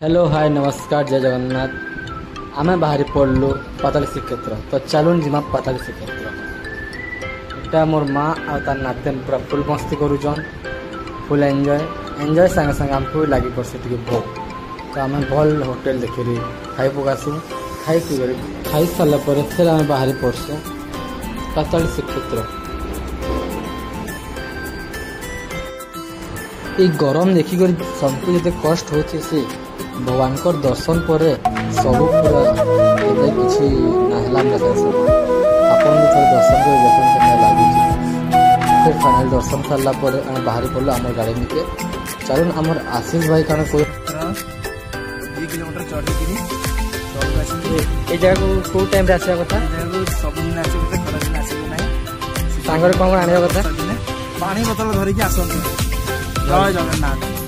Hello hi नमस्कार जय जगन्नाथ आमे बाहरी पड़लु पाताली श्रीक्षेत्र तो चलुन जिमा पाताली श्रीक्षेत्र एटा मोर माँ आ तार नाते पूरा फुल मस्ती करूछन फुल एंजॉय संगे संगे आमको लगी पड़े भोग तो आम भल होटेल देखिरी खाई पकासु खाई सारा पर फिर आम बाहरी पड़सु पाताली श्रीक्षेत्र। ये गरम देखिक सबको जिते कष्ट होती से भगवान को दर्शन पर सब पूरा किसी नाहला आपन भी दर्शन कर देखते लगे फिर फाइनल दर्शन सारा पर बाहरी पड़ो आम गाड़ी निके चलुन आम आशीष भाई कौन कोई 2 किलोमीटर चढ़ी ये जगह को कौ टाइम आसा कथा सब दिन आसो खरा दिन आसो सांगर कौन आने कथा पानी बोतल धरिकी आसନ୍ତୁ। जय जगन्नाथ।